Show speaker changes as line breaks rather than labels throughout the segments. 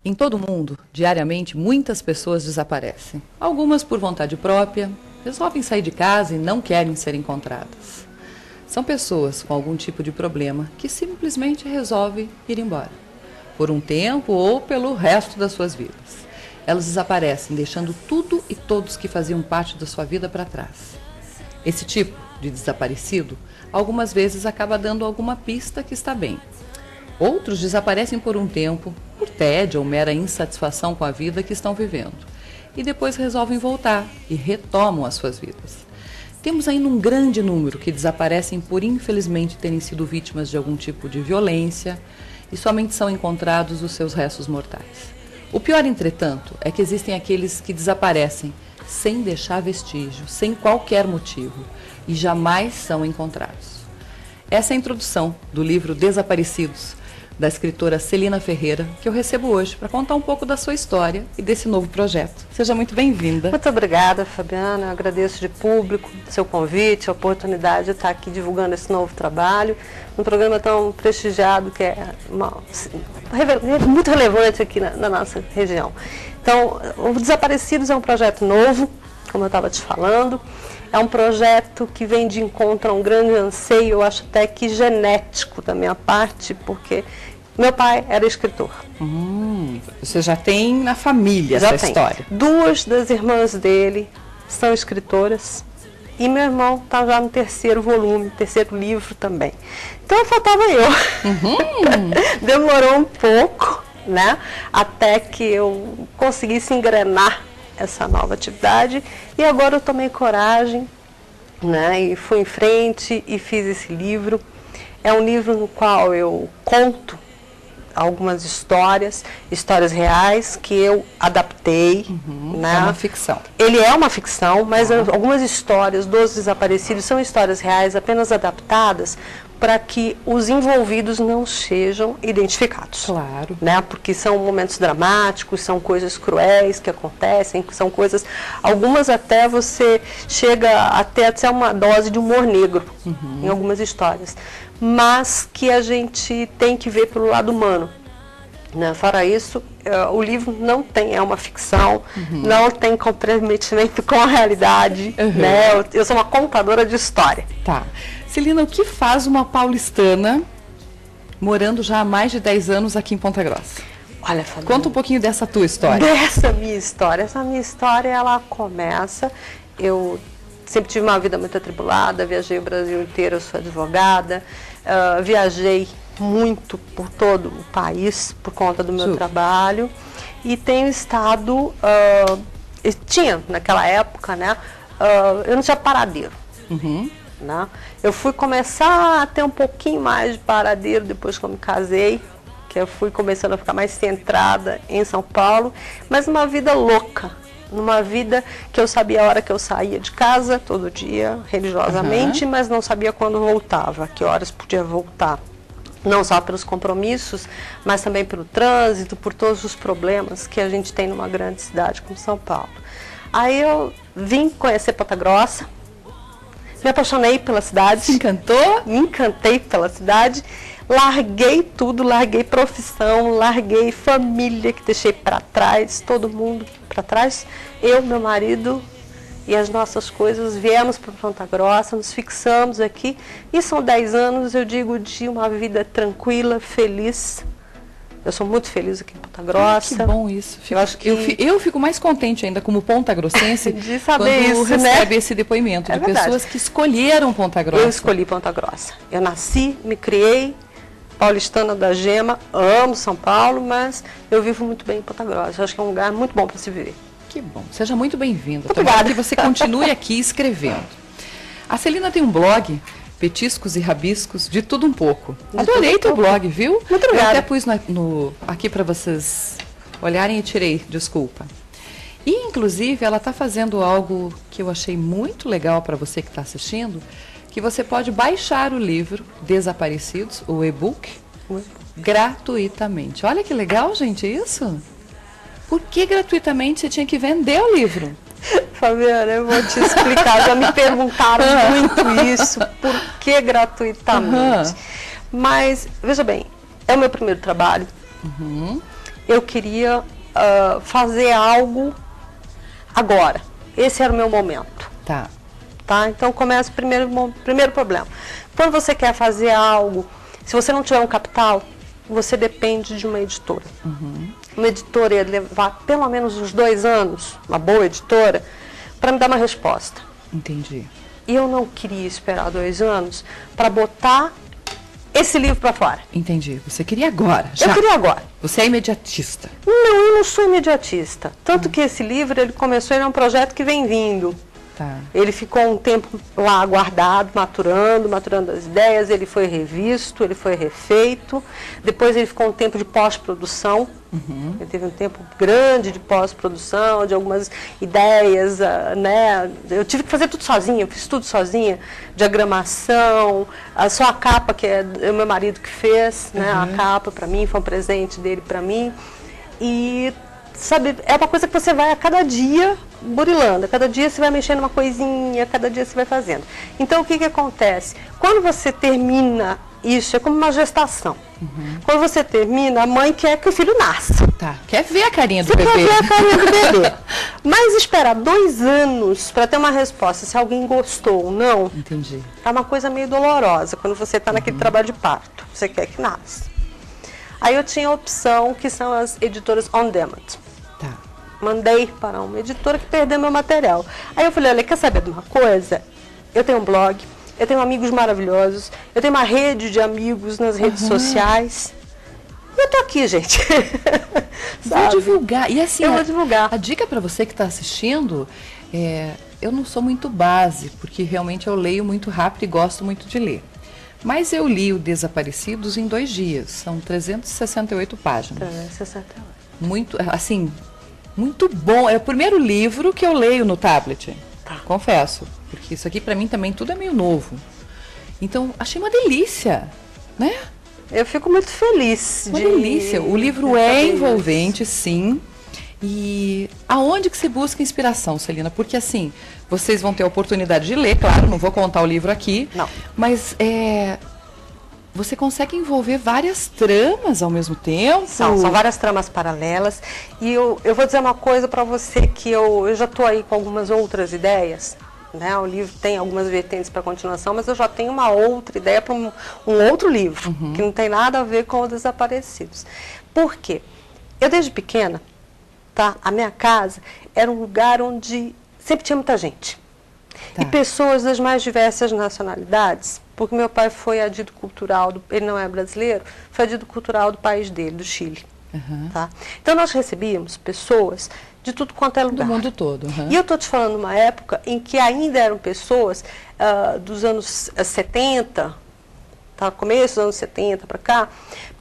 Em todo o mundo, diariamente, muitas pessoas desaparecem. Algumas por vontade própria, resolvem sair de casa e não querem ser encontradas. São pessoas com algum tipo de problema que simplesmente resolvem ir embora, por um tempo ou pelo resto das suas vidas. Elas desaparecem, deixando tudo e todos que faziam parte da sua vida para trás. Esse tipo de desaparecido, algumas vezes acaba dando alguma pista que está bem. Outros desaparecem por um tempo, por tédio ou mera insatisfação com a vida que estão vivendo, e depois resolvem voltar e retomam as suas vidas. Temos ainda um grande número que desaparecem por infelizmente terem sido vítimas de algum tipo de violência e somente são encontrados os seus restos mortais. O pior, entretanto, é que existem aqueles que desaparecem sem deixar vestígio, sem qualquer motivo, e jamais são encontrados. Essa é a introdução do livro Desaparecidos, da escritora Celina Ferreira, que eu recebo hoje para contar um pouco da sua história e desse novo projeto. Seja muito bem-vinda.
Muito obrigada, Fabiana. Eu agradeço de público seu convite, a oportunidade de estar aqui divulgando esse novo trabalho, um programa tão prestigiado que é muito relevante aqui na nossa região. Então, o Desaparecidos é um projeto novo, como eu estava te falando. É um projeto que vem de encontro a um grande anseio, eu acho até que genético da minha parte, porque meu pai era escritor.
Você já tem na família essa história?
Duas das irmãs dele são escritoras e meu irmão está já no terceiro volume, terceiro livro também. Então faltava eu. Demorou um pouco, né, até que eu conseguisse engrenar essa nova atividade, e agora eu tomei coragem, né, e fui em frente e fiz esse livro. É um livro no qual eu conto algumas histórias reais que eu adaptei. Né?
É uma ficção.
Ele é uma ficção, mas algumas histórias dos desaparecidos são histórias reais, apenas adaptadas para que os envolvidos não sejam identificados.
Claro.
Né? Porque são momentos dramáticos, são coisas cruéis que acontecem, são coisas, algumas até você chega até a ser uma dose de humor negro em algumas histórias, mas que a gente tem que ver pelo lado humano. Né? Fora isso, o livro não tem, é uma ficção, não tem comprometimento com a realidade. Né? Eu sou uma contadora de história.
Tá. Celina, o que faz uma paulistana morando já há mais de 10 anos aqui em Ponta Grossa?
Olha, Fabiana,
conta um pouquinho dessa tua história.
Essa minha história, ela começa... Eu sempre tive uma vida muito atribulada, viajei o Brasil inteiro, eu sou advogada, viajei muito por todo o país por conta do meu trabalho e tenho estado... tinha, naquela época, né, eu não tinha paradeiro. Né? Eu fui começar a ter um pouquinho mais de paradeiro depois que eu me casei, que eu fui começando a ficar mais centrada em São Paulo, mas uma vida louca, numa vida que eu sabia a hora que eu saía de casa, todo dia, religiosamente, mas não sabia quando voltava, que horas podia voltar. Não só pelos compromissos, mas também pelo trânsito, por todos os problemas que a gente tem numa grande cidade como São Paulo. Aí eu vim conhecer Ponta Grossa, me apaixonei pela cidade.
Se encantou?
Me encantei pela cidade. Larguei tudo, larguei profissão, larguei família que deixei para trás, todo mundo para trás. Eu, meu marido e as nossas coisas, viemos para Ponta Grossa, nos fixamos aqui. E são 10 anos, eu digo, de uma vida tranquila, feliz. Eu sou muito feliz aqui em Ponta Grossa.
Que bom isso. Eu fico mais contente ainda como ponta-grossense
de saber
quando
isso,
recebe esse depoimento de pessoas que escolheram Ponta Grossa.
Eu escolhi Ponta Grossa. Eu nasci, me criei, paulistana da gema, amo São Paulo, mas eu vivo muito bem em Ponta Grossa. Eu acho que é um lugar muito bom para se viver.
Que bom. Seja muito bem-vinda.
Obrigada.
Que você continue aqui escrevendo. A Celina tem um blog, Petiscos e Rabiscos, de tudo um pouco. Adorei teu blog, viu?
Muito obrigada.
Eu até pus aqui para vocês olharem e tirei, desculpa. E, inclusive, ela está fazendo algo que eu achei muito legal para você que está assistindo, que você pode baixar o livro Desaparecidos, o e-book, gratuitamente. Olha que legal, gente, isso. Por que gratuitamente você tinha que vender o livro?
Fabiana, eu vou te explicar, já me perguntaram muito isso, por que gratuitamente? Mas, veja bem, é o meu primeiro trabalho, eu queria fazer algo agora. Esse era o meu momento.
Tá.
Tá? Então começa o primeiro problema. Quando você quer fazer algo, se você não tiver um capital, você depende de uma editora. Uma editora ia levar pelo menos uns 2 anos, uma boa editora, para me dar uma resposta.
Entendi.
E eu não queria esperar 2 anos para botar esse livro para fora.
Entendi. Você queria agora, já.
Eu queria agora.
Você é imediatista.
Não, eu não sou imediatista. Tanto que esse livro, ele começou, ele é um projeto que vem vindo.
Tá.
Ele ficou um tempo lá guardado, maturando as ideias, ele foi revisto, ele foi refeito, depois ele ficou um tempo de pós-produção, ele teve um tempo grande de pós-produção, de algumas ideias, né? Eu tive que fazer tudo sozinha, eu fiz tudo sozinha, diagramação, só a capa que é o meu marido que fez, né? A capa para mim, foi um presente dele para mim, e sabe, é uma coisa que você vai a cada dia burilando, a cada dia você vai mexendo uma coisinha, a cada dia você vai fazendo. Então o que acontece? Quando você termina isso, é como uma gestação. Quando você termina, a mãe quer que o filho nasça.
Tá. Quer ver a carinha do
Você
bebê.
quer ver a carinha do bebê. Mas esperar 2 anos para ter uma resposta, se alguém gostou ou não,
Entendi.
é uma coisa meio dolorosa quando você está naquele trabalho de parto. Você quer que nasça. Aí eu tinha a opção, que são as editoras on demand.
Tá.
Mandei para uma editora que perdeu meu material. Aí eu falei, olha, quer saber de uma coisa? Eu tenho um blog, eu tenho amigos maravilhosos, eu tenho uma rede de amigos nas redes sociais. E eu tô aqui, gente.
Vou divulgar. E assim,
Eu vou divulgar.
A dica para você que está assistindo, eu não sou muito base, porque realmente eu leio muito rápido e gosto muito de ler. Mas eu li o Desaparecidos em 2 dias, são 368 páginas.
368.
Muito, assim, muito bom. É o primeiro livro que eu leio no tablet, confesso. Porque isso aqui para mim também tudo é meio novo. Então, achei uma delícia, né?
Eu fico muito feliz.
Uma delícia. O livro é envolvente, sim. E aonde que você busca inspiração, Celina? Porque assim, vocês vão ter a oportunidade de ler, claro, não vou contar o livro aqui.
Não.
Mas você consegue envolver várias tramas ao mesmo tempo?
São várias tramas paralelas. E eu vou dizer uma coisa para você, que eu já estou aí com algumas outras ideias. Né? O livro tem algumas vertentes para continuação, mas eu já tenho uma outra ideia para um outro livro, que não tem nada a ver com os Desaparecidos. Por quê? Eu desde pequena, a minha casa era um lugar onde sempre tinha muita gente. E pessoas das mais diversas nacionalidades, porque meu pai foi adido cultural, ele não é brasileiro, foi adido cultural do país dele, do Chile. Então nós recebíamos pessoas de tudo quanto é lugar.
Do mundo todo.
E eu estou te falando uma época em que ainda eram pessoas dos anos 70, começo dos anos 70 para cá,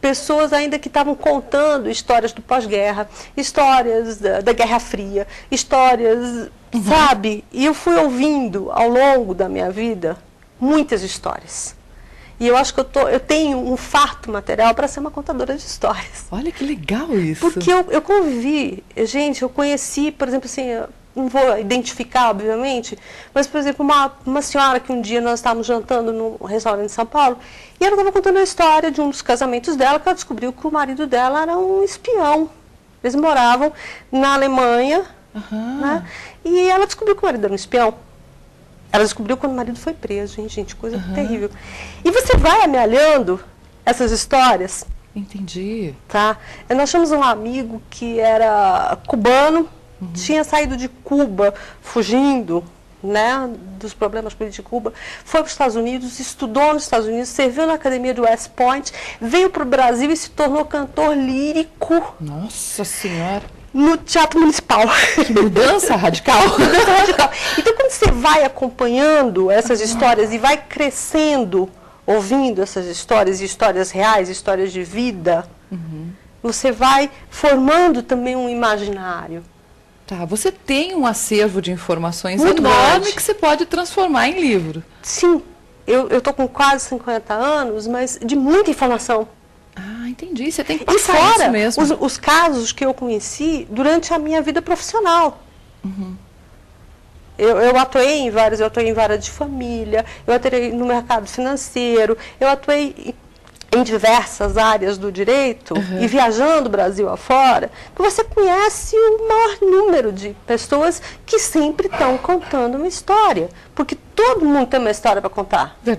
pessoas ainda que estavam contando histórias do pós-guerra, histórias da Guerra Fria, histórias, sabe? E eu fui ouvindo ao longo da minha vida muitas histórias. E eu acho que eu tenho um farto material para ser uma contadora de histórias.
Olha que legal isso.
Porque eu convivi, gente, eu conheci, por exemplo, assim, não vou identificar, obviamente, mas, por exemplo, uma senhora que um dia nós estávamos jantando num restaurante em São Paulo, e ela estava contando a história de um dos casamentos dela, que ela descobriu que o marido dela era um espião. Eles moravam na Alemanha, né? E ela descobriu que o marido era um espião. Ela descobriu quando o marido foi preso, hein, gente, coisa terrível. E você vai amealhando essas histórias.
Entendi.
Nós tínhamos um amigo que era cubano, tinha saído de Cuba, fugindo, né, dos problemas políticos de Cuba, foi para os Estados Unidos, estudou nos Estados Unidos, serviu na academia do West Point, veio para o Brasil e se tornou cantor lírico.
Nossa Senhora!
No Teatro Municipal.
Que mudança radical!
Mudança radical. Então, quando você vai acompanhando essas histórias e vai crescendo, ouvindo essas histórias, histórias reais, histórias de vida, você vai formando também um imaginário.
Você tem um acervo de informações
muito
enorme
grande,
que você pode transformar em livro.
Sim. Eu estou com quase 50 anos, mas de muita informação.
Entendi. Você tem que
E
passar
fora
isso mesmo.
os casos que eu conheci durante a minha vida profissional. Eu atuei em várias de família, eu atuei no mercado financeiro, eu atuei em diversas áreas do direito e viajando o Brasil afora, você conhece o maior número de pessoas que sempre estão contando uma história, porque todo mundo tem uma história para contar.